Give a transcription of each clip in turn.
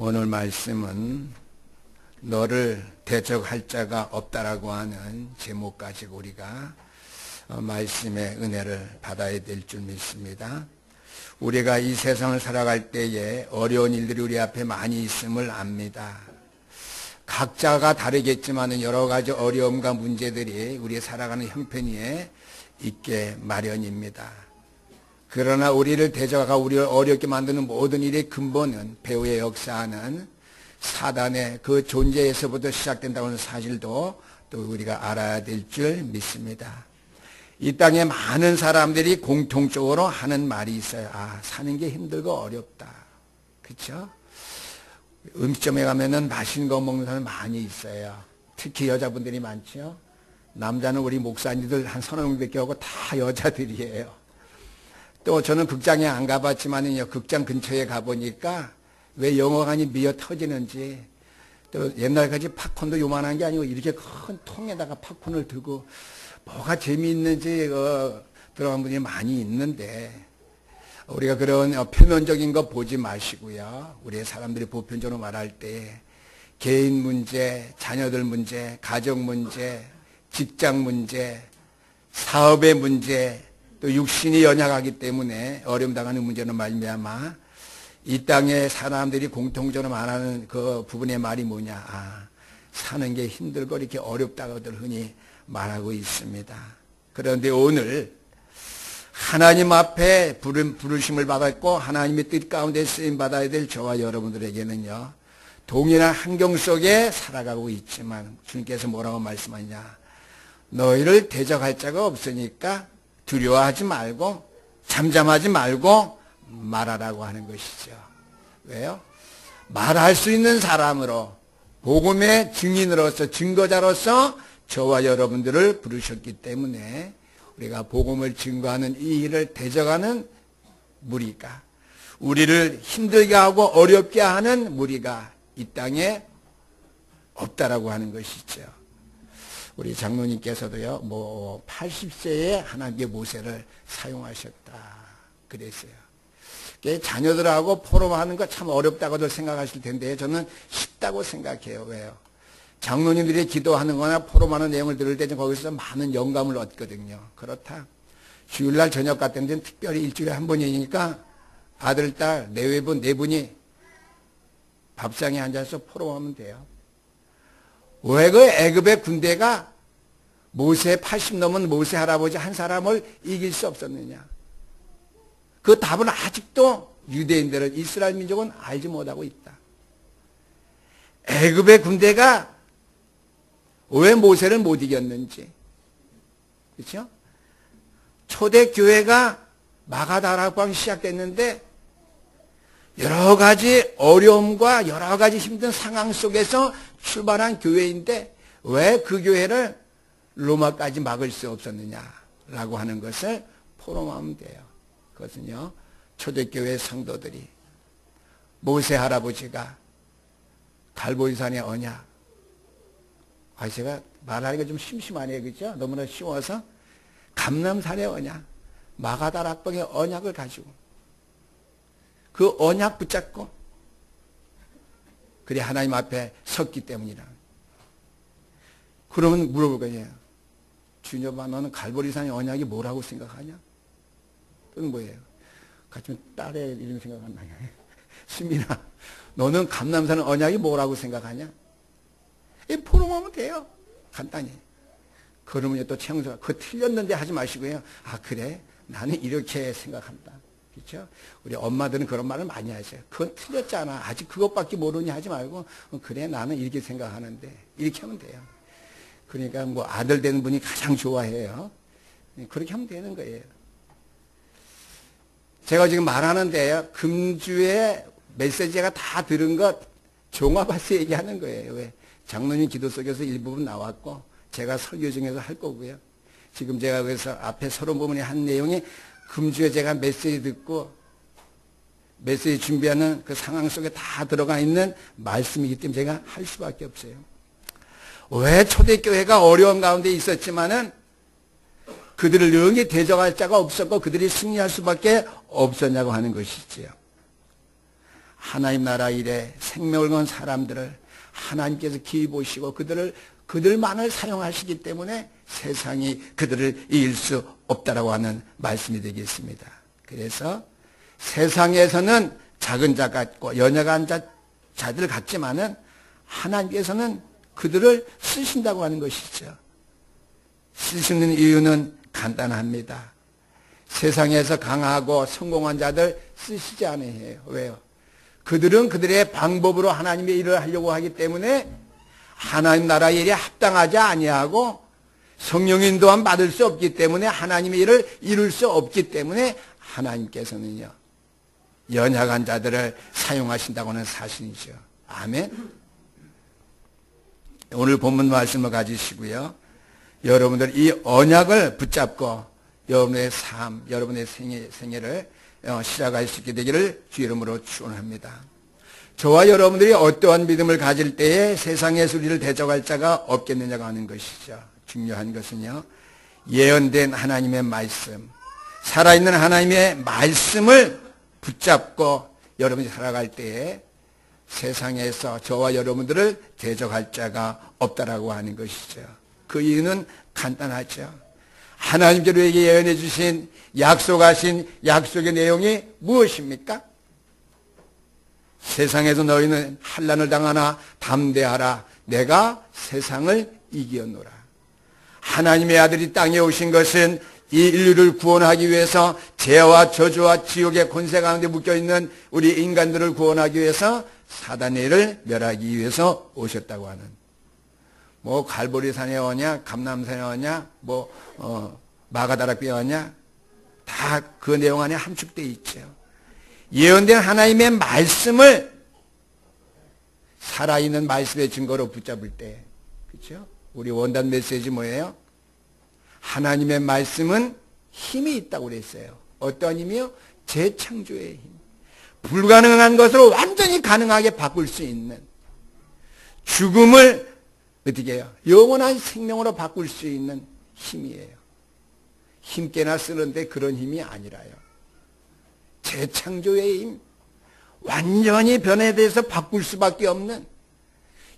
오늘 말씀은 너를 대적할 자가 없다라고 하는 제목 가지고 우리가 말씀의 은혜를 받아야 될 줄 믿습니다. 우리가 이 세상을 살아갈 때에 어려운 일들이 우리 앞에 많이 있음을 압니다. 각자가 다르겠지만 여러 가지 어려움과 문제들이 우리의 살아가는 형편위에 있게 마련입니다. 그러나 우리를 대적하고 우리를 어렵게 만드는 모든 일의 근본은 배후에 역사하는 사단의 그 존재에서부터 시작된다고 하는 사실도 또 우리가 알아야 될 줄 믿습니다. 이 땅에 많은 사람들이 공통적으로 하는 말이 있어요. 사는 게 힘들고 어렵다. 그렇죠? 음식점에 가면은 맛있는 거 먹는 사람이 많이 있어요. 특히 여자분들이 많죠. 남자는 우리 목사님들 한 서너 명밖에 없고 다 여자들이에요. 또 저는 극장에 안 가봤지만요, 극장 근처에 가보니까 왜 영화관이 미어 터지는지, 또 옛날까지 팝콘도 요만한 게 아니고 이렇게 큰 통에다가 팝콘을 두고 뭐가 재미있는지 들어간 분이 많이 있는데, 우리가 그런 표면적인 거 보지 마시고요. 우리의 사람들이 보편적으로 말할 때 개인 문제, 자녀들 문제, 가정 문제, 직장 문제, 사업의 문제, 또 육신이 연약하기 때문에 어려움 당하는 문제는 말미암아 이 땅에 사람들이 공통적으로 말하는 그 부분의 말이 뭐냐? 사는 게 힘들고 이렇게 어렵다고들 흔히 말하고 있습니다. 그런데 오늘 하나님 앞에 부르심을 받았고 하나님의 뜻 가운데 쓰임 받아야 될 저와 여러분들에게는요, 동일한 환경 속에 살아가고 있지만 주님께서 뭐라고 말씀하냐? 너희를 대적할 자가 없으니까 두려워하지 말고 잠잠하지 말고 말하라고 하는 것이죠. 왜요? 말할 수 있는 사람으로, 복음의 증인으로서, 증거자로서 저와 여러분들을 부르셨기 때문에 우리가 복음을 증거하는 이 일을 대적하는 무리가, 우리를 힘들게 하고 어렵게 하는 무리가 이 땅에 없다라고 하는 것이죠. 우리 장로님께서도요, 80세에 하나님의 모세를 사용하셨다 그랬어요. 자녀들하고 포럼하는 거 참 어렵다고도 생각하실 텐데 저는 쉽다고 생각해요. 왜요? 장로님들이 기도하는 거나 포럼하는 내용을 들을 때 거기서 많은 영감을 얻거든요. 그렇다. 주일날 저녁 같은 데는 특별히 일주일에 한 번이니까 아들, 딸, 내외분, 네 분이 밥상에 앉아서 포럼하면 돼요. 왜 그 애굽의 군대가 모세 80 넘은 모세 할아버지 한 사람을 이길 수 없었느냐? 그 답은 아직도 유대인들은, 이스라엘 민족은 알지 못하고 있다. 애굽의 군대가 왜 모세를 못 이겼는지. 그렇죠? 초대교회가 마가다락방 시작됐는데 여러 가지 어려움과 여러 가지 힘든 상황 속에서 출발한 교회인데 왜 그 교회를 로마까지 막을 수 없었느냐라고 하는 것을 포럼하면 돼요. 그것은요, 초대교회 성도들이 모세 할아버지가 갈보리산의 언약, 제가 말하기가 좀 심심하네요. 그렇죠? 너무나 쉬워서 감람산의 언약, 마가다락방의 언약을 가지고 그 언약 붙잡고 그래 하나님 앞에 섰기 때문이라. 그러면 물어볼 거예요. 주님아, 너는 갈보리산의 언약이 뭐라고 생각하냐? 또는 뭐예요? 같이 딸의 이름 생각 안 나냐? 수민아, 너는 감람산의 언약이 뭐라고 생각하냐? 포럼하면 돼요. 간단히. 그러면 또 최영수가 그거 틀렸는데 하지 마시고요. 그래? 나는 이렇게 생각한다. 그렇죠? 우리 엄마들은 그런 말을 많이 하세요. 그건 틀렸잖아. 아직 그것밖에 모르니 하지 말고 그래, 나는 이렇게 생각하는데 이렇게 하면 돼요. 그러니까 아들 되는 분이 가장 좋아해요. 그렇게 하면 되는 거예요. 제가 지금 말하는데요, 금주에 메시지가 다 들은 것 종합해서 얘기하는 거예요. 왜? 장로님 기도 속에서 일부분 나왔고 제가 설교 중에서 할 거고요. 지금 제가 그래서 앞에 서론 부분에 한 내용이 금주에 제가 메시지 듣고 메시지 준비하는 그 상황 속에 다 들어가 있는 말씀이기 때문에 제가 할 수밖에 없어요. 왜 초대교회가 어려운 가운데 있었지만은 그들을 영원히 대적할 자가 없었고 그들이 승리할 수밖에 없었냐고 하는 것이지요. 하나님 나라 일에 생명을 건 사람들을 하나님께서 기이 보시고 그들만을 사용하시기 때문에 세상이 그들을 이길 수 없다라고 하는 말씀이 되겠습니다. 그래서 세상에서는 작은 자 같고 연약한 자들 같지만은 하나님께서는 그들을 쓰신다고 하는 것이죠. 쓰시는 이유는 간단합니다. 세상에서 강하고 성공한 자들 쓰시지 않으세요. 왜요? 그들은 그들의 방법으로 하나님의 일을 하려고 하기 때문에 하나님 나라 일에 합당하지 아니하고 성령 인도함 받을 수 없기 때문에 하나님의 일을 이룰 수 없기 때문에 하나님께서는요 연약한 자들을 사용하신다고는 사실이죠. 아멘. 오늘 본문 말씀을 가지시고요. 여러분들 이 언약을 붙잡고 여러분의 삶, 여러분의 생애를 시작할 수 있게 되기를 주 이름으로 축원합니다. 저와 여러분들이 어떠한 믿음을 가질 때에 세상에서 우리를 대적할 자가 없겠느냐고 하는 것이죠. 중요한 것은요. 예언된 하나님의 말씀, 살아있는 하나님의 말씀을 붙잡고 여러분이 살아갈 때에 세상에서 저와 여러분들을 대적할 자가 없다라고 하는 것이죠. 그 이유는 간단하죠. 하나님께서 우리에게 예언해 주신 약속하신 약속의 내용이 무엇입니까? 세상에서 너희는 환난을 당하나 담대하라. 내가 세상을 이기었노라. 하나님의 아들이 땅에 오신 것은 이 인류를 구원하기 위해서 죄와 저주와 지옥의 권세 가운데 묶여있는 우리 인간들을 구원하기 위해서 사단의 일을 멸하기 위해서 오셨다고 하는, 뭐 갈보리산에 오냐 감람산에 오냐 마가다락비에 오냐 다 그 내용 안에 함축되어 있죠. 예언된 하나님의 말씀을 살아있는 말씀의 증거로 붙잡을 때, 그렇죠? 우리 원단 메시지 뭐예요? 하나님의 말씀은 힘이 있다고 그랬어요. 어떤 힘이요? 재창조의 힘. 불가능한 것을 완전히 가능하게 바꿀 수 있는, 죽음을 어떻게 해요? 영원한 생명으로 바꿀 수 있는 힘이에요. 힘께나 쓰는데 그런 힘이 아니라요. 재창조의 힘, 완전히 변화돼서 바꿀 수밖에 없는,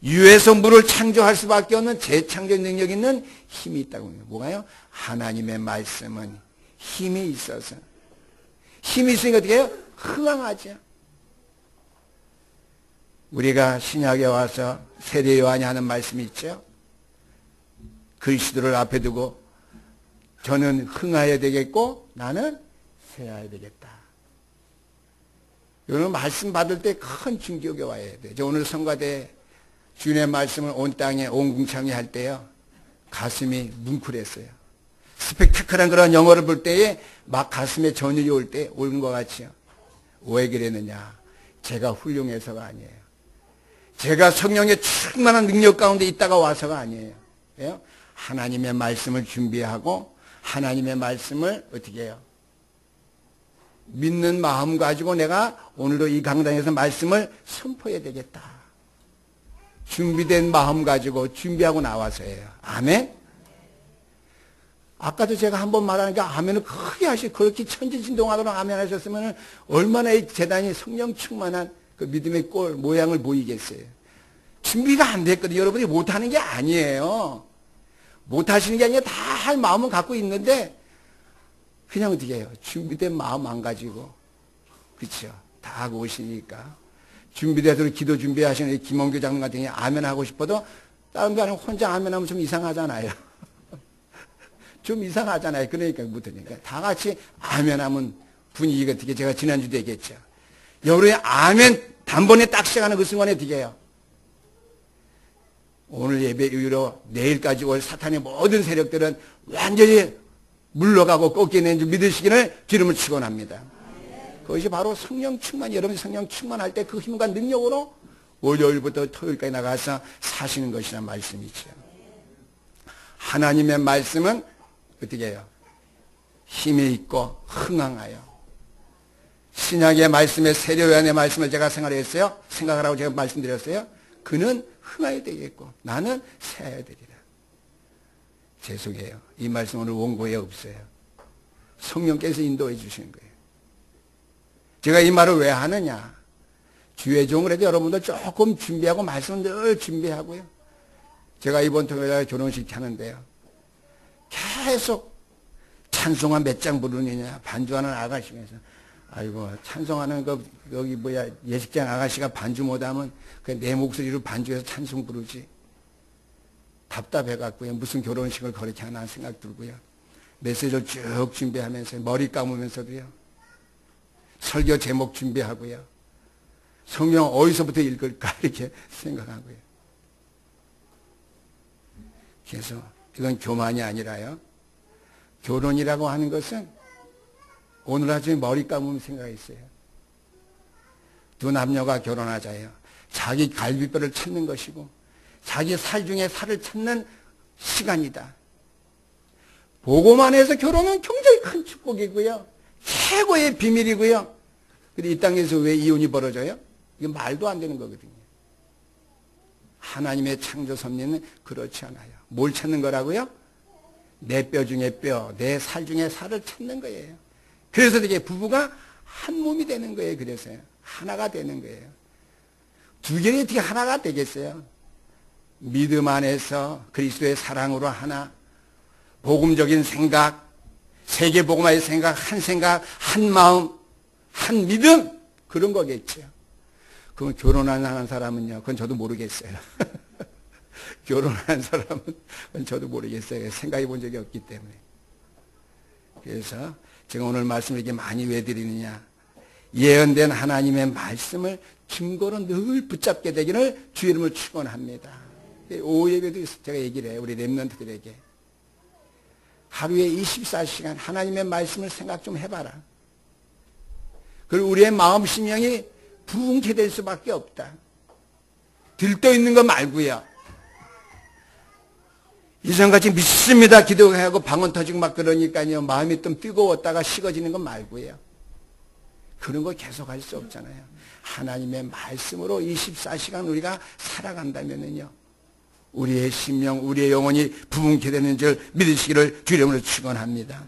유에서 물을 창조할 수밖에 없는 재창조 능력 있는 힘이 있다고 합니다. 뭐가요? 하나님의 말씀은 힘이 있어서, 힘이 있으니까 어떻게 해요? 흥황하죠. 우리가 신약에 와서 세례 요한이 하는 말씀이 있죠. 그리스도를 앞에 두고 저는 흥하여야 되겠고 나는 쇠하여야 되겠다. 이런 말씀 받을 때 큰 충격이 와야 돼요. 저 오늘 성가대 주님의 말씀을 온 땅에 온 궁창에 할 때요, 가슴이 뭉클했어요. 스펙타클한 그런 영어를 볼 때에 막 가슴에 전율이 올 때 오는 것 같이요. 왜 그랬느냐? 제가 훌륭해서가 아니에요. 제가 성령의 충만한 능력 가운데 있다가 와서가 아니에요. 하나님의 말씀을 준비하고 하나님의 말씀을 어떻게 해요? 믿는 마음 가지고 내가 오늘도 이 강당에서 말씀을 선포해야 되겠다. 준비된 마음 가지고 준비하고 나와서예요. 아멘? 아까도 제가 한번 말하니까 아멘을 크게 하시고 그렇게 천지진동하도록 아멘 하셨으면 얼마나 이 재단이 성령 충만한 그 믿음의 꼴 모양을 보이겠어요. 준비가 안 됐거든요. 여러분이 못하는 게 아니에요. 못하시는 게 아니라 다 할 마음은 갖고 있는데 그냥 어떻게 해요? 준비된 마음 안 가지고, 그렇죠? 다 하고 오시니까 준비돼서 기도 준비하시는 김원규 장로님 같은 경우에 아멘 하고 싶어도 다른 거 아니면 혼자 아멘 하면 좀 이상하잖아요. 좀 이상하잖아요. 그러니까 못하니까 다 같이 아멘 하면 분위기가 어떻게, 제가 지난주도 얘기했죠. 여러분이 아멘 단번에 딱 시작하는 그 순간에 어떻게 해요? 오늘 예배 이후로 내일까지 올 사탄의 모든 세력들은 완전히 물러가고 꺾이는 줄 믿으시기를 기름을 축원합니다. 그것이 바로 성령 충만, 여러분이 성령 충만할 때 그 힘과 능력으로 월요일부터 토요일까지 나가서 사시는 것이란 말씀이죠. 하나님의 말씀은 어떻게 해요? 힘이 있고 흥황하여. 신약의 말씀에 세례 요한의 말씀을 제가 생각하라고 제가 말씀드렸어요. 그는 흥하여야 되겠고 나는 쇠하여야 되리라. 죄송해요. 이 말씀 오늘 원고에 없어요. 성령께서 인도해 주시는 거예요. 제가 이 말을 왜 하느냐? 주의 종을 해도 여러분들 조금 준비하고 말씀은 늘 준비하고요. 제가 이번 토요일에 결혼식 하는데요. 계속 찬송가 몇 장 부르느냐 반주하는 아가씨면서 아이고 찬송하는 거 여기 뭐야 예식장 아가씨가 반주 못하면 그냥 내 목소리로 반주해서 찬송 부르지. 답답해갖고요. 무슨 결혼식을 그렇게 하나 생각 들고요. 메시지를 쭉 준비하면서 머리 감으면서도요. 설교 제목 준비하고요. 성경 어디서부터 읽을까 이렇게 생각하고요. 그래서 이건 교만이 아니라요. 결혼이라고 하는 것은 오늘 아침에 머리 감으면 생각했어요. 두 남녀가 결혼하자요. 자기 갈비뼈를 찾는 것이고 자기 살 중에 살을 찾는 시간이다. 보고만 해서 결혼은 굉장히 큰 축복이고요. 최고의 비밀이고요. 근데 이 땅에서 왜 이혼이 벌어져요? 이게 말도 안 되는 거거든요. 하나님의 창조 섭리는 그렇지 않아요. 뭘 찾는 거라고요? 내 뼈 중에 뼈, 내 살 중에 살을 찾는 거예요. 그래서 이게 부부가 한 몸이 되는 거예요. 그래서요. 하나가 되는 거예요. 두 개가 어떻게 하나가 되겠어요? 믿음 안에서 그리스도의 사랑으로 하나, 복음적인 생각, 세계 복음화의 생각, 한 마음, 한 믿음 그런 거겠죠. 그럼 결혼하는 사람은요, 그건 저도 모르겠어요. 결혼한 사람은 그건 저도 모르겠어요. 생각해 본 적이 없기 때문에. 그래서 제가 오늘 말씀을 이렇게 많이 왜 드리느냐. 예언된 하나님의 말씀을 증거로 늘 붙잡게 되기를 주 이름을 축원합니다. 오후 예배도 제가 얘기를 해요. 우리 렘넌트들에게. 하루에 24시간 하나님의 말씀을 생각 좀 해봐라. 그리고 우리의 마음 심령이 부흥케 될 수밖에 없다. 들떠있는 거 말고요. 이전같이 믿습니다 기도하고 방언 터지고 막 그러니까요. 마음이 좀 뜨거웠다가 식어지는 거 말고요. 그런 거 계속 할 수 없잖아요. 하나님의 말씀으로 24시간 우리가 살아간다면요. 우리의 심령, 우리의 영혼이 부흥케 되는 줄 믿으시기를 주 이름으로 축원합니다.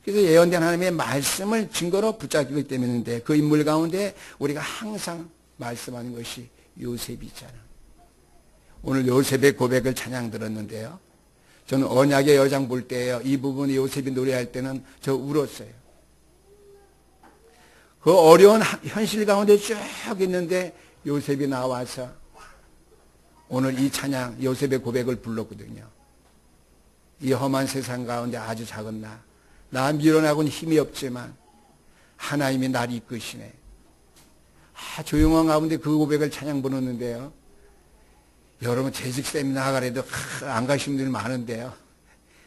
그래서 예언된 하나님의 말씀을 증거로 붙잡기 때문인데 그 인물 가운데 우리가 항상 말씀하는 것이 요셉이잖아. 오늘 요셉의 고백을 찬양 들었는데요. 저는 언약의 여장 볼 때요. 이 부분 요셉이 노래할 때는 저 울었어요. 그 어려운 현실 가운데 쭉 있는데 요셉이 나와서 오늘 이 찬양 요셉의 고백을 불렀거든요. 이 험한 세상 가운데 아주 작은 나 밀어나고는 힘이 없지만 하나님이 나를 이끄시네. 조용한 가운데 그 고백을 찬양 부르는데요. 여러분 재직 세미나 가래도 안 가신 분들이 많은데요.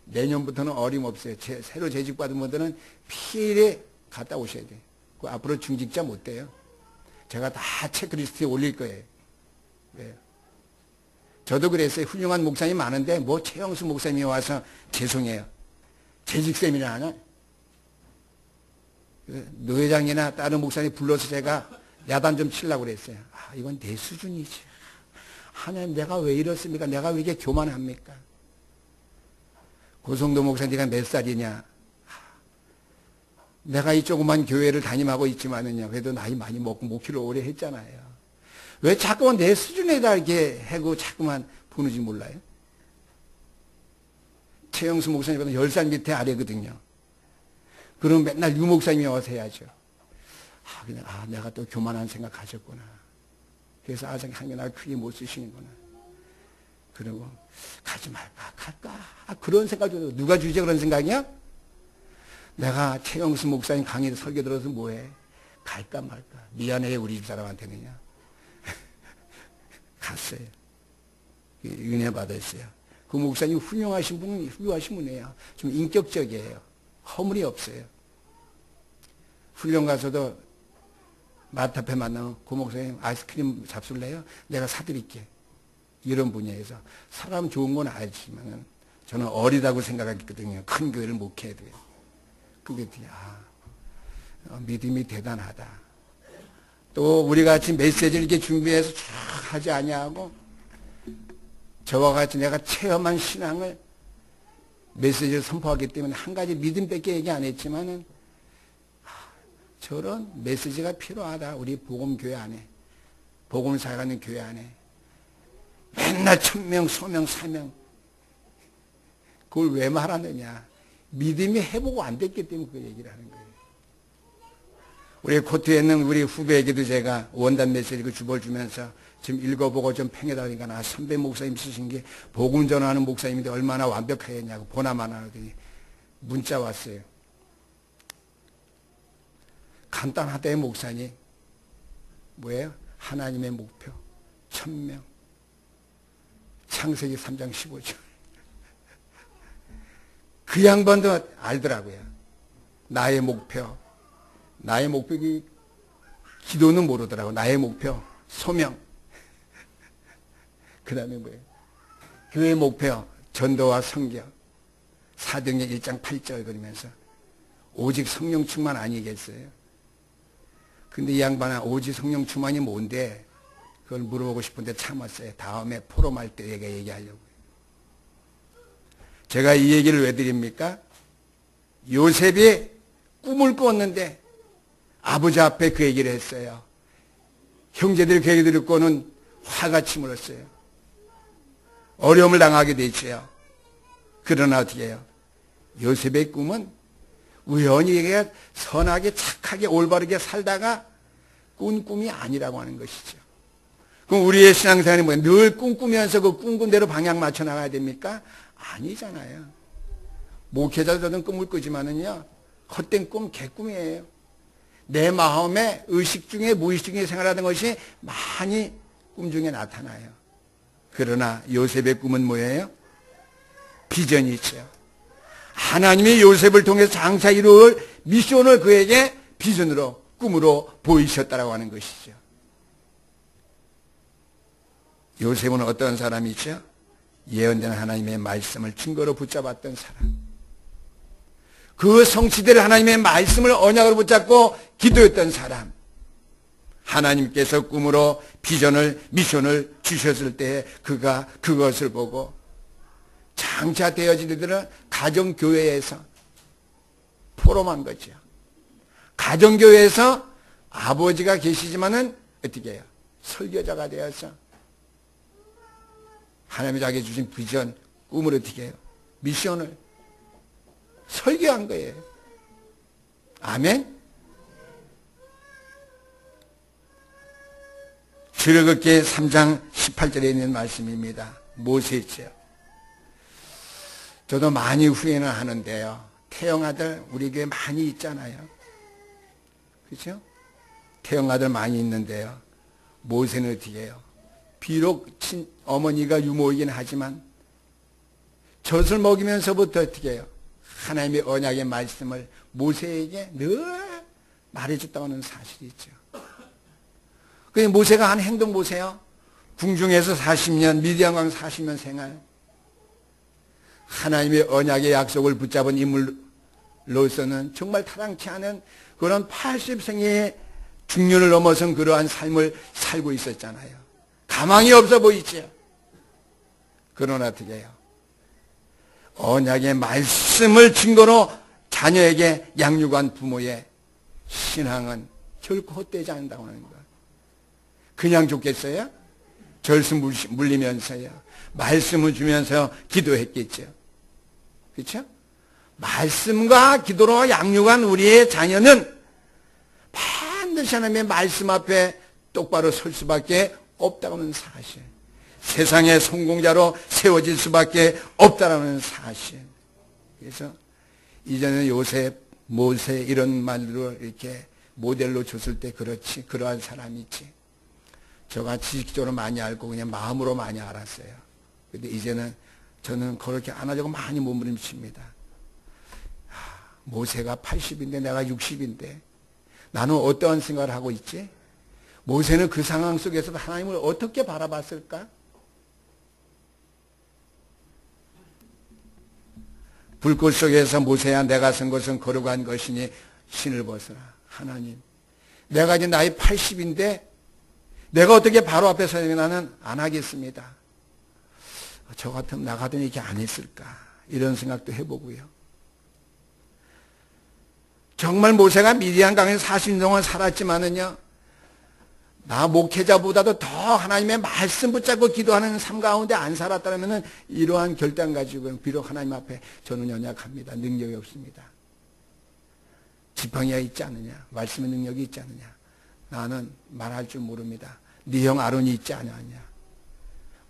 내년부터는 어림없어요. 새로 재직받은 분들은 필히 갔다 오셔야 돼요. 그 앞으로 중직자 못 돼요. 제가 다 체크리스트에 올릴 거예요. 왜요? 저도 그랬어요. 훌륭한 목사님이 많은데 뭐 최영수 목사님이 와서 죄송해요. 재직 세미나 하나? 노 회장이나 다른 목사님 불러서 제가 야단 좀 치려고 그랬어요. 이건 내 수준이지. 하나님 내가 왜 이렇습니까? 내가 왜 이렇게 교만합니까? 고성도 목사 네가 몇 살이냐? 내가 이 조그만 교회를 담임하고 있지만은요. 그래도 나이 많이 먹고 목회를 오래 했잖아요. 왜 자꾸만 내 수준에다 이렇게 하고 자꾸만 보는지 몰라요? 최영수 목사님보다 10살 밑에 아래거든요. 그럼 맨날 유 목사님이 와서 해야죠. 내가 또 교만한 생각 가졌구나. 그래서 하나님 날 크게 못 쓰시는구나. 그리고 가지 말까 갈까 그런 생각도 누가 주지 그런 생각이야? 내가 최영수 목사님 강의 설교 들어서 뭐해? 갈까 말까. 미안해 우리 집사람한테는요. 갔어요. 은혜 받았어요. 그 목사님 훌륭하신 분은 훌륭하신 분이에요. 좀 인격적이에요. 허물이 없어요. 훈련 가서도 마트 앞에 만나면 그 목사님 아이스크림 잡술래요? 내가 사드릴게. 이런 분야에서 사람 좋은 건 알지만 저는 어리다고 생각했거든요. 큰 교회를 목회해도. 그게 믿음이 대단하다. 또 우리 같이 메시지를 이렇게 준비해서 쫙 하지 아니하고 저와 같이 내가 체험한 신앙을 메시지를 선포하기 때문에 한 가지 믿음밖에 얘기 안 했지만은 저런 메시지가 필요하다. 우리 복음교회 안에. 복음을 살아가는 교회 안에 맨날 1000명, 소명, 사명. 그걸 왜 말하느냐? 믿음이 회복 안 됐기 때문에 그 얘기를 하는 거예요. 우리 코트에 있는 우리 후배에게도 제가 원단 메시지 그 주보를 주면서 지금 읽어보고 좀 팽해다니까 나 선배 목사님 쓰신 게 복음 전하는 목사님인데 얼마나 완벽하겠냐고 보나마나 하더니 문자 왔어요. 간단하대 목사님. 뭐예요? 하나님의 목표 1000명. 창세기 3장 15절. 그 양반도 알더라고요. 나의 목표. 나의 목표가 기도는 모르더라고. 나의 목표 소명. 그 다음에 뭐예요? 교회 목표 전도와 성경. 사도행전 1장 8절 그러면서 오직 성령 충만 아니겠어요? 근데 이 양반은 오직 성령 충만이 뭔데? 그걸 물어보고 싶은데 참았어요. 다음에 포럼할 때 내가 얘기하려고요. 제가 이 얘기를 왜 드립니까? 요셉이 꿈을 꿨는데 아버지 앞에 그 얘기를 했어요. 형제들이 그 얘기를 듣고는 화가 치밀었어요. 어려움을 당하게 됐죠. 그러나 어떻게 해요? 요셉의 꿈은 우연히 선하게 착하게 올바르게 살다가 꾼 꿈이 아니라고 하는 것이죠. 그럼 우리의 신앙생활이 뭐예요? 늘 꿈꾸면서 그 꿈꾼대로 방향 맞춰 나가야 됩니까? 아니잖아요. 목회자들은 꿈을 꾸지만은요, 헛된 꿈, 개꿈이에요. 내 마음에 의식 중에 무의식 중에 생활하는 것이 많이 꿈 중에 나타나요. 그러나 요셉의 꿈은 뭐예요? 비전이 있죠. 하나님이 요셉을 통해서 장차 이루을 미션을 그에게 비전으로, 꿈으로 보이셨다라고 하는 것이죠. 요셉은 어떤 사람이죠? 예언된 하나님의 말씀을 증거로 붙잡았던 사람. 그 성취될 하나님의 말씀을 언약으로 붙잡고 기도했던 사람. 하나님께서 꿈으로 비전을, 미션을 주셨을 때 그가 그것을 보고 장차 되어질 이들은 가정교회에서 포럼한 거죠. 가정교회에서 아버지가 계시지만은 어떻게 해요? 설교자가 되어서 하나님이 자기에게 주신 비전, 꿈을 어떻게 해요? 미션을 설교한 거예요. 아멘? 출애굽기 3장 18절에 있는 말씀입니다. 모세죠. 저도 많이 후회는 하는데요. 태영 아들 우리 교회 많이 있잖아요. 그렇죠? 태영 아들 많이 있는데요. 모세는 어떻게 해요? 비록 어머니가 유모이긴 하지만 젖을 먹이면서부터 어떻게 해요? 하나님의 언약의 말씀을 모세에게 늘 말해줬다고 하는 사실이 있죠. 그 모세가 한 행동 보세요. 궁중에서 40년, 미디안강 40년 생활. 하나님의 언약의 약속을 붙잡은 인물로서는 정말 타당치 않은 그런 80생의 중년을 넘어선 그러한 삶을 살고 있었잖아요. 가망이 없어 보이죠. 그러나 어떻게 해요? 언약의 말씀을 증거로 자녀에게 양육한 부모의 신앙은 결코 헛되지 않는다고 하는 거예요. 그냥 좋겠어요? 절수 물리면서요. 말씀을 주면서 기도했겠죠. 그렇죠? 말씀과 기도로 양육한 우리의 자녀는 반드시 하나님의 말씀 앞에 똑바로 설 수밖에 없다고 하는 사실. 세상의 성공자로 세워질 수밖에 없다는 사실. 그래서 이전에 요셉, 모세 이런 말로 이렇게 모델로 줬을 때 그렇지, 그러한 사람이 있지. 저가 지식적으로 많이 알고 그냥 마음으로 많이 알았어요. 근데 이제는 저는 그렇게 안 하려고 많이 몸부림칩니다. 모세가 80인데 내가 60인데 나는 어떠한 생각을 하고 있지? 모세는 그 상황 속에서도 하나님을 어떻게 바라봤을까? 불꽃 속에서 모세야 내가 선 것은 거룩한 것이니 신을 벗어라. 하나님, 내가 이제 나이 80인데 내가 어떻게 바로 앞에 서면 나는 안 하겠습니다. 저 같으면 나 같으면 이렇게 안 했을까? 이런 생각도 해보고요. 정말 모세가 미디안 강에서 40년 동안 살았지만은요, 나 목회자보다도 더 하나님의 말씀 붙잡고 기도하는 삶 가운데 안 살았다면 이러한 결단 가지고 비록 하나님 앞에 저는 연약합니다. 능력이 없습니다. 지팡이가 있지 않느냐? 말씀의 능력이 있지 않느냐? 나는 말할 줄 모릅니다. 네 형 아론이 있지 않느냐?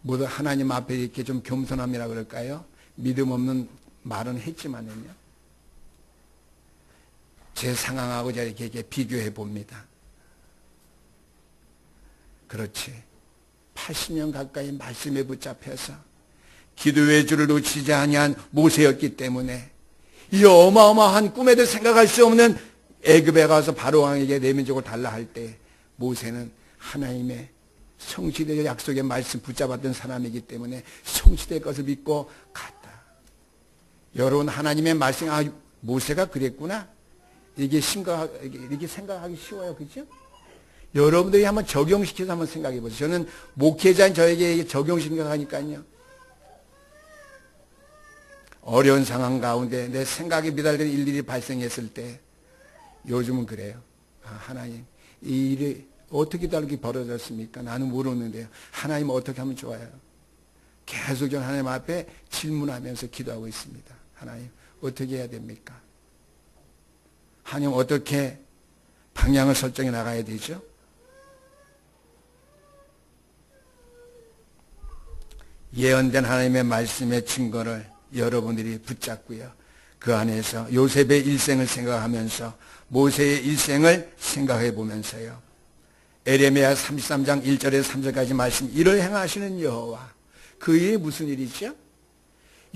모두 하나님 앞에 이렇게 좀 겸손함이라 그럴까요? 믿음 없는 말은 했지만은요. 제 상황하고 제가 이렇게 비교해 봅니다. 그렇지. 80년 가까이 말씀에 붙잡혀서 기도의 줄을 놓치지 아니한 모세였기 때문에 이 어마어마한 꿈에도 생각할 수 없는 애굽에 가서 바로왕에게 내민족을 달라 할 때 모세는 하나님의 성취될 약속의 말씀 붙잡았던 사람이기 때문에 성취될 것을 믿고 갔다. 여러분 하나님의 말씀, 아 모세가 그랬구나. 이게 이렇게 생각하기 쉬워요, 그렇죠? 여러분들이 한번 적용시켜서 한번 생각해 보세요. 저는 목회자인 저에게 적용시키니까요. 어려운 상황 가운데 내 생각이 미달되는 일들이 발생했을 때 요즘은 그래요. 아, 하나님 이 일이 어떻게 다르게 벌어졌습니까? 나는 모르는데요. 하나님 어떻게 하면 좋아요? 계속 전 하나님 앞에 질문하면서 기도하고 있습니다. 하나님 어떻게 해야 됩니까? 하나님 어떻게 방향을 설정해 나가야 되죠? 예언된 하나님의 말씀의 증거를 여러분들이 붙잡고요. 그 안에서 요셉의 일생을 생각하면서 모세의 일생을 생각해 보면서요. 에레미야 33장 1절에서 3절까지 말씀, 이를 행하시는 여호와. 그 일이 무슨 일이죠?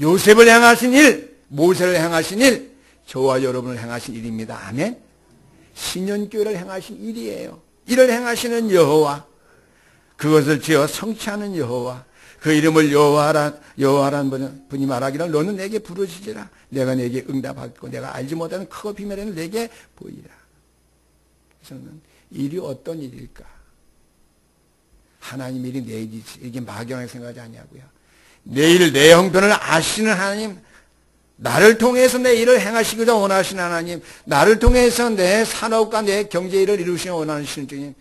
요셉을 행하신 일, 모세를 행하신 일, 저와 여러분을 행하신 일입니다. 아멘. 신년교회를 행하신 일이에요. 이를 행하시는 여호와, 그것을 지어 성취하는 여호와, 그 이름을 여호와라는 분이 말하기를 너는 내게 부르짖으라. 내가 내게 응답하겠고 내가 알지 못하는 크고 비밀한 일을 내게 보이라. 저는 일이 어떤 일일까? 하나님 일이 내 일이지. 이게 막연하게 생각하지 아니하고요. 내 일, 내 형편을 아시는 하나님, 나를 통해서 내 일을 행하시기를 원하시는 하나님, 나를 통해서 내 산업과 내 경제 일을 이루시기 원하시는 주님,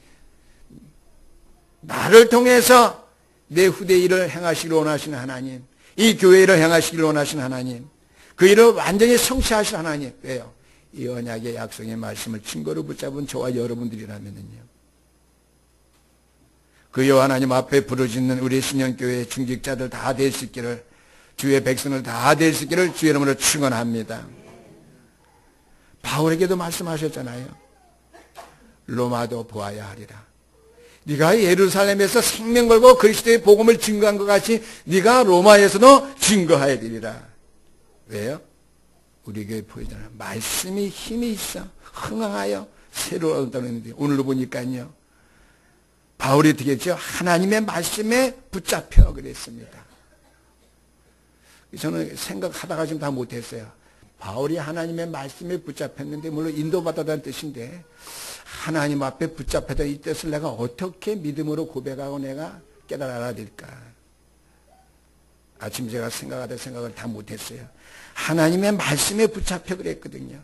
나를 통해서 내 후대 일을 행하시기를 원하시는 하나님, 이 교회 일을 행하시기를 원하시는 하나님, 그 일을 완전히 성취하실 하나님. 왜요? 이 언약의 약속의 말씀을 증거로 붙잡은 저와 여러분들이라면요. 그 여호와 하나님 앞에 부르짖는 우리 신년교회 중직자들 다 될 수 있기를, 주의 백성을 다 될 수 있기를 주의 이름으로 축원합니다. 바울에게도 말씀하셨잖아요. 로마도 보아야 하리라. 네가 예루살렘에서 생명 걸고 그리스도의 복음을 증거한 것 같이 네가 로마에서도 증거해야 되리라. 왜요? 우리 교회 보이잖아요. 말씀이 힘이 있어. 흥황하여 새로워졌다고 했는데 오늘로 보니까요. 바울이 어떻게 했죠? 하나님의 말씀에 붙잡혀 그랬습니다. 저는 생각하다가 지금 다 못했어요. 바울이 하나님의 말씀에 붙잡혔는데 물론 인도받았다는 뜻인데 하나님 앞에 붙잡혔다 이 뜻을 내가 어떻게 믿음으로 고백하고 내가 깨달아야 될까? 아침 제가 생각하다 생각을 다 못했어요. 하나님의 말씀에 붙잡혀 그랬거든요.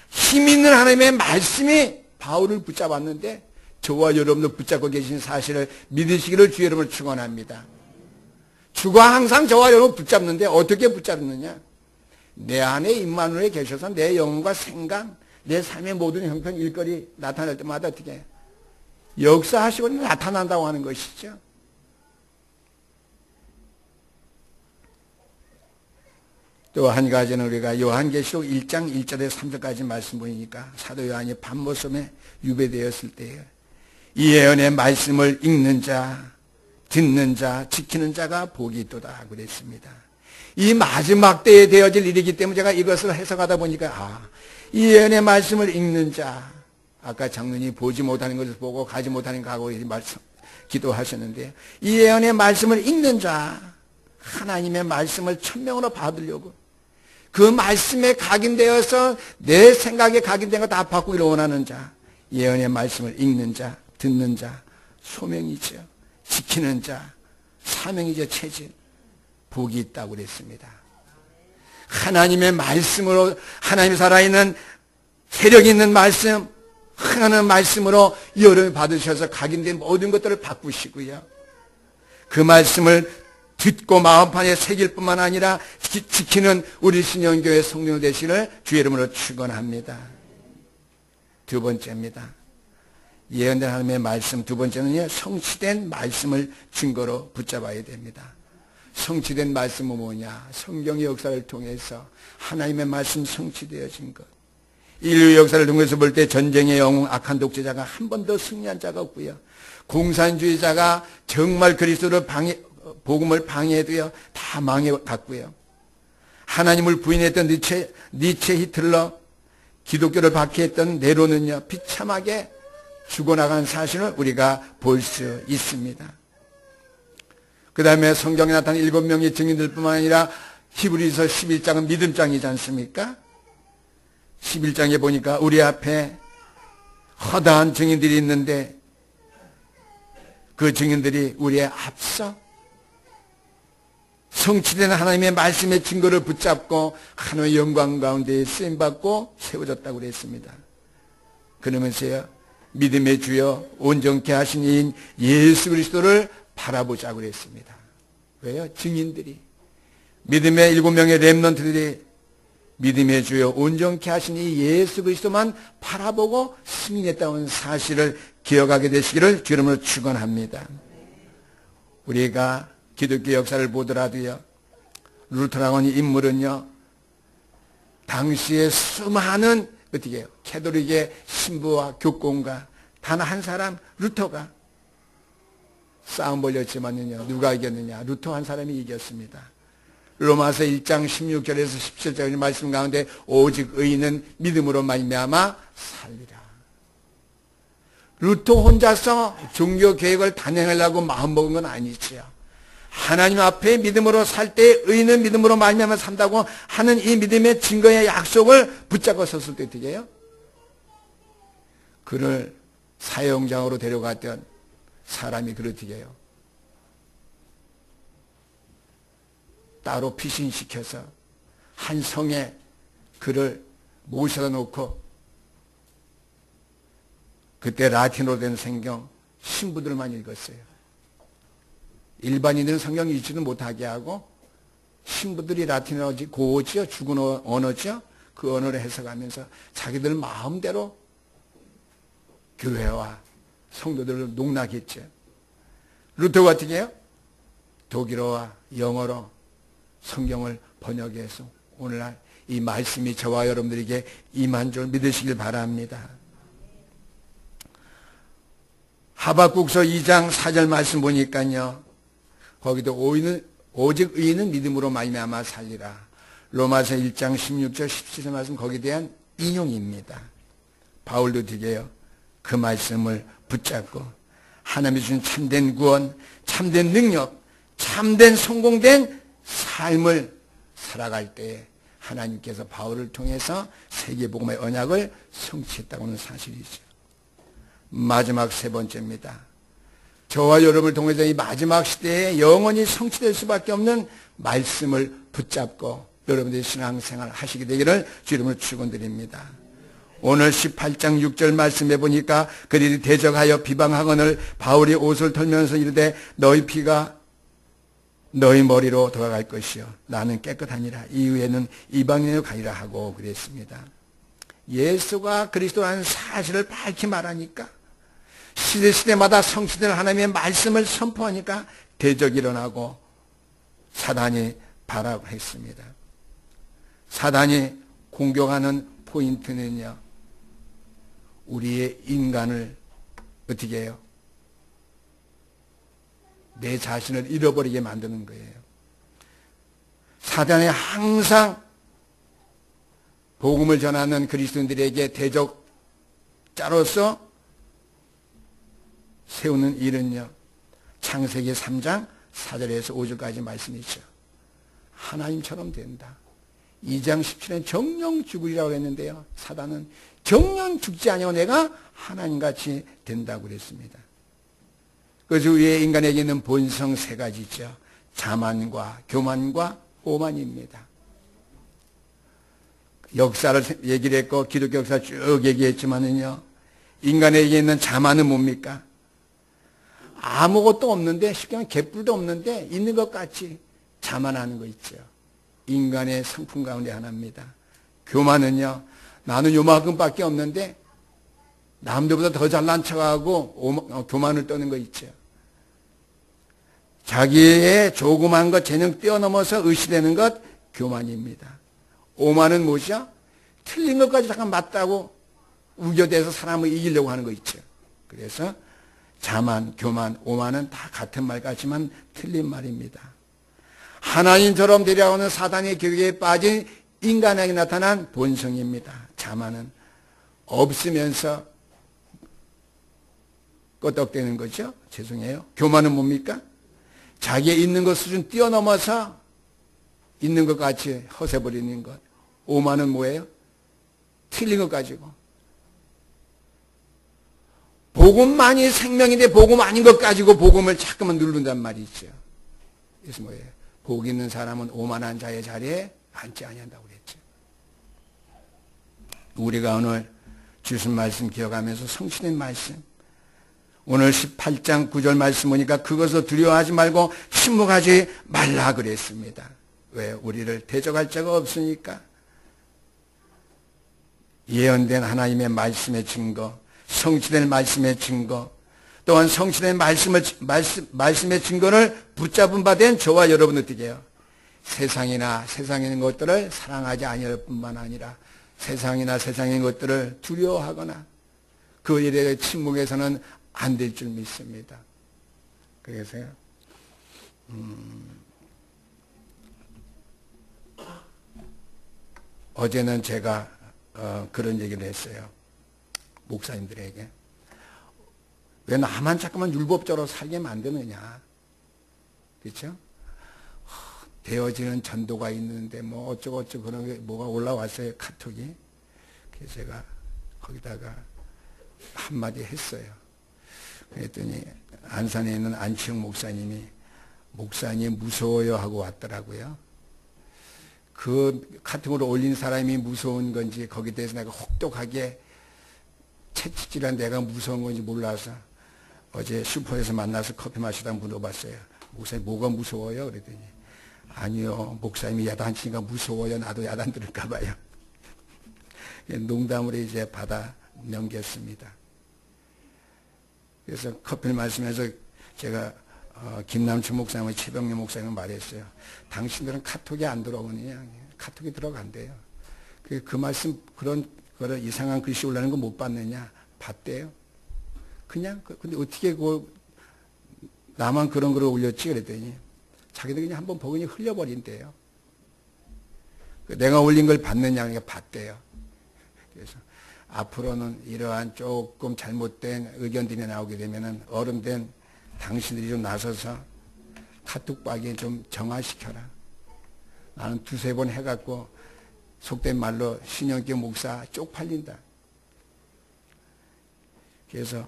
힘 있는 하나님의 말씀이 바울을 붙잡았는데 저와 여러분도 붙잡고 계신 사실을 믿으시기를 주의 이름으로 축원합니다. 주가 항상 저와 여러분 붙잡는데 어떻게 붙잡느냐? 내 안에 임마누엘에 계셔서 내 영혼과 생각, 내 삶의 모든 형편, 일거리 나타날 때마다 어떻게 역사하시고 나타난다고 하는 것이죠. 또 한 가지는 우리가 요한계시록 1장 1절에서 3절까지 말씀 보이니까 사도 요한이 밤모섬에 유배되었을 때에 이 예언의 말씀을 읽는 자, 듣는 자, 지키는 자가 복이 있도다 그랬습니다. 이 마지막 때에 되어질 일이기 때문에 제가 이것을 해석하다 보니까 이 예언의 말씀을 읽는 자, 아까 장로님이 보지 못하는 것을 보고 가지 못하는 각오에 기도하셨는데 이 예언의 말씀을 읽는 자, 하나님의 말씀을 천명으로 받으려고 그 말씀에 각인되어서 내 생각에 각인된 거 다 바꾸기를 원하는 자, 예언의 말씀을 읽는 자, 듣는 자, 소명이죠. 지키는 자, 사명이죠. 체질. 복이 있다고 그랬습니다. 하나님의 말씀으로 하나님이 살아있는 세력 있는 말씀, 하나님의 말씀으로 열을 받으셔서 각인된 모든 것들을 바꾸시고요. 그 말씀을 듣고 마음판에 새길 뿐만 아니라 지키는 우리 신영교회 성령 되시기를 주의 이름으로 축원합니다. 두 번째입니다. 예언된 하나님의 말씀. 두 번째는요, 성취된 말씀을 증거로 붙잡아야 됩니다. 성취된 말씀은 뭐냐? 성경의 역사를 통해서 하나님의 말씀 성취되어진 것. 인류 역사를 통해서 볼 때 전쟁의 영웅 악한 독재자가 한 번도 승리한 자가 없고요. 공산주의자가 정말 그리스도를 복음을 방해해도요, 다 망해갔고요. 하나님을 부인했던 니체 히틀러, 기독교를 박해했던 네로는요, 비참하게 죽어나간 사실을 우리가 볼 수 있습니다. 그 다음에 성경에 나타난 7명의 증인들 뿐만 아니라 히브리서 11장은 믿음장이지 않습니까? 11장에 보니까 우리 앞에 허다한 증인들이 있는데 그 증인들이 우리의 앞서 성취된 하나님의 말씀의 증거를 붙잡고 하나님의 영광 가운데 쓰임받고 세워졌다고 그랬습니다. 그러면서요, 믿음의 주여 온전케 하신 이인 예수 그리스도를 바라보자고 그랬습니다. 왜요? 증인들이, 믿음의 7명의 렘넌트들이 믿음의 주여 온전케 하신 이 예수 그리스도만 바라보고 승인했다는 사실을 기억하게 되시기를 주 이름으로 축원합니다. 우리가 기독교 역사를 보더라도요, 루터라고 하는 인물은요, 당시에 수많은 어떻게 해요? 캐톨릭의 신부와 교권과 단 한 사람 루터가 싸움 벌였지만요, 누가 이겼느냐? 루터 한 사람이 이겼습니다. 로마서 1장 16절에서 17절의 말씀 가운데 오직 의인은 믿음으로 말미암아 살리라. 루터 혼자서 종교 계획을 단행하려고 마음먹은 건 아니지요. 하나님 앞에 믿음으로 살 때 의인은 믿음으로 말미암아 산다고 하는 이 믿음의 증거의 약속을 붙잡고 섰을 때 어떻게 해요? 그를 사형장으로 데려갔던 사람이 그를 어떻게 해요? 따로 피신시켜서 한 성에 그를 모셔다 놓고 그때 라틴어로 된 성경 신부들만 읽었어요. 일반인들은 성경 읽지도 못하게 하고 신부들이 라틴어지 고어지요, 죽은 언어죠. 그 언어를 해석하면서 자기들 마음대로 교회와 성도들을 농락했죠. 루터가 어떻게 해요? 독일어와 영어로 성경을 번역해서 오늘날 이 말씀이 저와 여러분들에게 임한 줄 믿으시길 바랍니다. 하박국서 2장 4절 말씀 보니까요, 거기도 오직 의인은 믿음으로 말미암아 살리라. 로마서 1장 16절 17절 말씀 거기에 대한 인용입니다. 바울도 되게요, 그 말씀을 붙잡고 하나님이 주신 참된 구원, 참된 능력, 참된 성공된 삶을 살아갈 때에 하나님께서 바울을 통해서 세계복음의 언약을 성취했다고는 사실이죠. 마지막 세 번째입니다. 저와 여러분을 통해서 이 마지막 시대에 영원히 성취될 수밖에 없는 말씀을 붙잡고 여러분들의 신앙생활 하시게 되기를 주 이름으로 축원드립니다. 오늘 18장 6절 말씀해 보니까 그들이 대적하여 비방하거늘 바울이 옷을 털면서 이르되 너희 피가 너희 머리로 돌아갈 것이요 나는 깨끗하니라. 이후에는 이방인으로 가리라 하고 그랬습니다. 예수가 그리스도라는 사실을 밝히 말하니까 시대마다 성취된 하나님의 말씀을 선포하니까 대적이 일어나고 사단이 발악했습니다. 사단이 공격하는 포인트는요, 우리의 인간을 어떻게 해요? 내 자신을 잃어버리게 만드는 거예요. 사단이 항상 복음을 전하는 그리스도인들에게 대적자로서 세우는 일은요, 창세기 3장 4절에서 5절까지 말씀이죠. 하나님처럼 된다. 2장 17년 정령 죽으리라고 했는데요, 사단은 정령 죽지 아니하고 내가 하나님같이 된다고 그랬습니다. 그 위에 인간에게 있는 본성 세 가지죠. 자만과 교만과 오만입니다. 역사를 얘기를 했고 기독교 역사 쭉 얘기했지만은요, 인간에게 있는 자만은 뭡니까? 아무것도 없는데, 쉽게 말하면 개뿔도 없는데 있는 것 같이 자만하는 거 있죠. 인간의 성품 가운데 하나입니다. 교만은요, 나는 요만큼밖에 없는데 남들보다 더 잘난 척하고 교만을 떠는 거 있죠. 자기의 조그만 것, 재능 뛰어넘어서 의시되는 것, 교만입니다. 오만은 뭐죠? 틀린 것까지 잠깐 맞다고 우겨대서 사람을 이기려고 하는 거 있죠. 그래서 자만, 교만, 오만은 다 같은 말 같지만 틀린 말입니다. 하나님처럼 되려고 하는 사단의 교계에 빠진 인간에게 나타난 본성입니다. 자만은 없으면서 끄떡대는 거죠. 죄송해요. 교만은 뭡니까? 자기의 있는 것 수준 뛰어넘어서 있는 것 같이 허세버리는 것. 오만은 뭐예요? 틀린 것 가지고. 복음만이 생명인데 복음 아닌 것 가지고 복음을 자꾸만 누른단 말이죠. 그래서 뭐예요? 복 있는 사람은 오만한 자의 자리에 앉지 아니한다고 그랬죠. 우리가 오늘 주신 말씀 기억하면서 성취된 말씀, 오늘 18장 9절 말씀 보니까 그것을 두려워하지 말고 침묵하지 말라 그랬습니다. 왜? 우리를 대적할 자가 없으니까. 예언된 하나님의 말씀의 증거, 성취된 말씀의 증거, 또한 성취된 말씀의 증거를 붙잡은 바 된 저와 여러분 어떻게 해요? 세상에 있는 것들을 사랑하지 아니할 뿐만 아니라 세상에 있는 것들을 두려워하거나 그 일에 대해 침묵해서는 안 될 줄 믿습니다. 그래서 어제는 제가 그런 얘기를 했어요. 목사님들에게. 왜 나만 자꾸만 율법적으로 살게 만드느냐. 그렇죠? 되어지는 전도가 있는데 뭐 어쩌고 그런 게 뭐가 올라왔어요. 카톡이. 그래서 제가 거기다가 한마디 했어요. 그랬더니 안산에 있는 안치영 목사님이 목사님 무서워요 하고 왔더라고요. 그 카톡으로 올린 사람이 무서운 건지 거기에 대해서 내가 혹독하게 채찍질한 내가 무서운 건지 몰라서 어제 슈퍼에서 만나서 커피 마시다 물어봤어요. 목사님 뭐가 무서워요? 그랬더니 아니요. 목사님이 야단치니까 무서워요. 나도 야단 들을까 봐요. 농담으로 이제 받아 넘겼습니다. 그래서 커피를 마시면서 제가 김남춘 목사님과 최병렬 목사님을 말했어요. 당신들은 카톡이 안 들어오느냐? 카톡이 들어간대요. 그 말씀 그런 이상한 글씨 올라오는 거 못 봤느냐? 봤대요. 그냥 근데 어떻게 나만 그런 글을 올렸지? 그랬더니 자기들 그냥 한번 보고 그냥 흘려버린대요. 내가 올린 걸 봤느냐? 그러니까 봤대요. 그래서 앞으로는 이러한 조금 잘못된 의견들이 나오게 되면은 어른된 당신들이 좀 나서서 카톡박에 좀 정화시켜라. 나는 두세 번 해갖고 속된 말로 신영교 목사 쪽팔린다. 그래서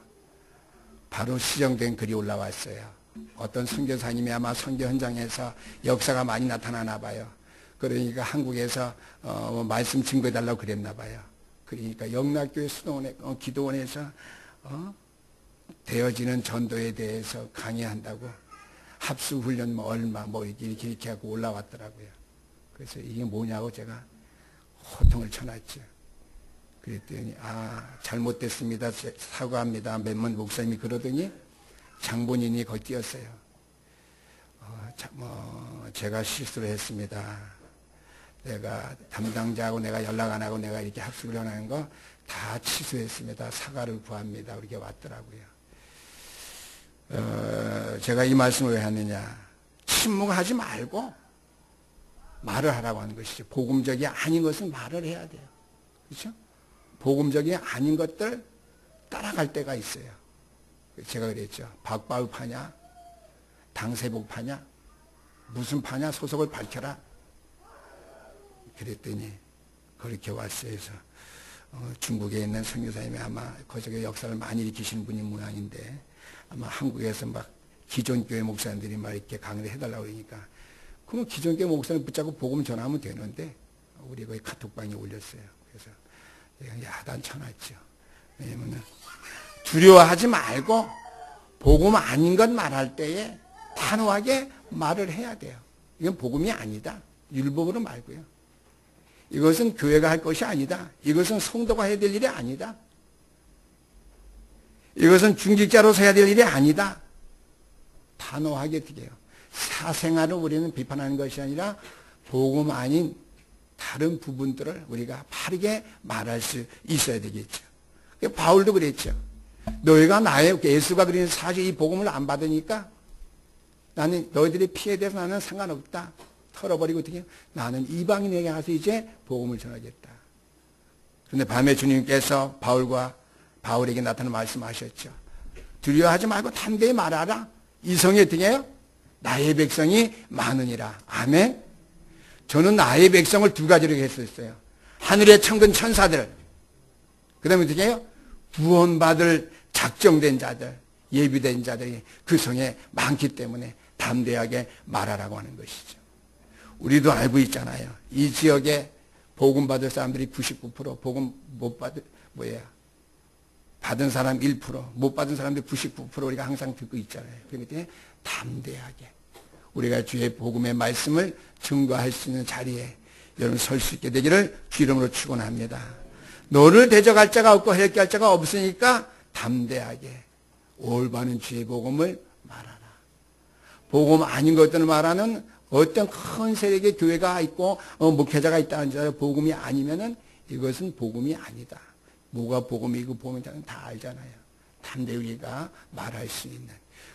바로 시정된 글이 올라왔어요. 어떤 선교사님이 아마 선교 현장에서 역사가 많이 나타나나 봐요. 그러니까 한국에서 말씀 증거해달라고 그랬나 봐요. 그러니까 영락교회 수도원에 기도원에서 되어지는 전도에 대해서 강의한다고 합수훈련 뭐 얼마 뭐 이렇게 하고 올라왔더라고요. 그래서 이게 뭐냐고 제가 호통을 쳐놨죠. 그랬더니 잘못됐습니다. 사과합니다. 몇몇 목사님이 그러더니 장본인이 거기 뛰었어요. 제가 실수를 했습니다. 내가 담당자하고 내가 연락 안 하고 내가 이렇게 합수훈련하는 거 다 취소했습니다. 사과를 구합니다. 이렇게 왔더라고요. 제가 이 말씀을 왜 하느냐. 침묵하지 말고 말을 하라고 하는 것이죠. 복음적이 아닌 것은 말을 해야 돼요. 그렇죠? 복음적이 아닌 것들 따라갈 때가 있어요. 제가 그랬죠. 박바울 파냐? 당세복 파냐? 무슨 파냐? 소속을 밝혀라. 그랬더니 그렇게 왔어요. 그래서 중국에 있는 선교사님이 아마 거기에 역사를 많이 일으키시는 분이 모양인데 아마 한국에서 막 기존교회 목사님들이 막 이렇게 강의를 해달라고 그러니까 그러면 기존교회 목사님 붙잡고 복음 전하면 되는데 우리 거기 카톡방에 올렸어요. 그래서 야단 쳐놨죠. 왜냐면 두려워하지 말고 복음 아닌 것 말할 때에 단호하게 말을 해야 돼요. 이건 복음이 아니다. 율법으로 말고요. 이것은 교회가 할 것이 아니다. 이것은 성도가 해야 될 일이 아니다. 이것은 중직자로서 해야 될 일이 아니다. 단호하게 드려요. 사생활을 우리는 비판하는 것이 아니라 복음 아닌 다른 부분들을 우리가 바르게 말할 수 있어야 되겠죠. 바울도 그랬죠. 너희가 나의 예수가 그린 사실 이 복음을 안 받으니까 나는 너희들의 피해에 대해서 나는 상관없다. 털어버리고 어떻게 나는 이방인에게 가서 이제 복음을 전하겠다. 그런데 밤에 주님께서 바울에게 나타나 말씀하셨죠. 두려워하지 말고 담대히 말하라. 이성이 어떻게 해요? 나의 백성이 많으니라. 아멘. 저는 나의 백성을 두 가지로 했었어요. 하늘의 천군 천사들. 그 다음에 어떻게 해요? 구원받을 작정된 자들, 예비된 자들이 그 성에 많기 때문에 담대하게 말하라고 하는 것이죠. 우리도 알고 있잖아요. 이 지역에 복음 받을 사람들이 99%, 복음 못 받은 사람 1%, 못 받은 사람들 99% 우리가 항상 듣고 있잖아요. 그렇기 때문에 담대하게 우리가 주의 복음의 말씀을 증거할 수 있는 자리에 여러분 설 수 있게 되기를 주 이름으로 축원합니다. 너를 대적할 자가 없고 해할 자가 없으니까 담대하게 올바른 주의 복음을 말하라. 복음 아닌 것들을 말하는 어떤 큰 세력의 교회가 있고 목회자가 있다는 줄 알아요. 복음이 아니면은 이것은 복음이 아니다. 뭐가 복음이고 복음이다는 다 알잖아요. 담대히 우리가 말할 수 있는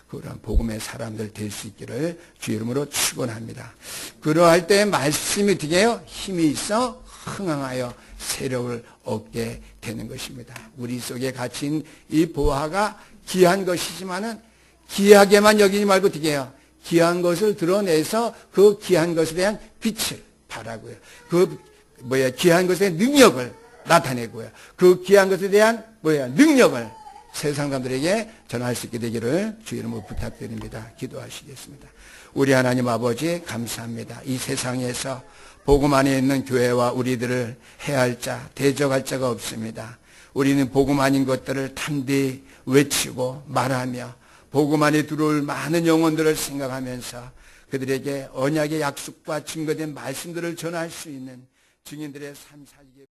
그런 복음의 사람들 될 수 있기를 주 이름으로 축원합니다. 그러할 때 말씀이 어떻게 해요? 힘이 있어 흥황하여 세력을 얻게 되는 것입니다. 우리 속에 갇힌 이 보화가 귀한 것이지만은 귀하게만 여기지 말고 어떻게 해요? 귀한 것을 드러내서 그 귀한 것에 대한 빛을 발하고요. 귀한 것의 능력을 나타내고요. 그 귀한 것에 대한 능력을 세상 사람들에게 전할 수 있게 되기를 주 이름으로 부탁드립니다. 기도하시겠습니다. 우리 하나님 아버지 감사합니다. 이 세상에서 복음 안에 있는 교회와 우리들을 해할 자, 대적할 자가 없습니다. 우리는 복음 아닌 것들을 담대히 외치고 말하며 복음 안에 들어올 많은 영혼들을 생각하면서 그들에게 언약의 약속과 증거된 말씀들을 전할 수 있는 증인들의 삶 살기에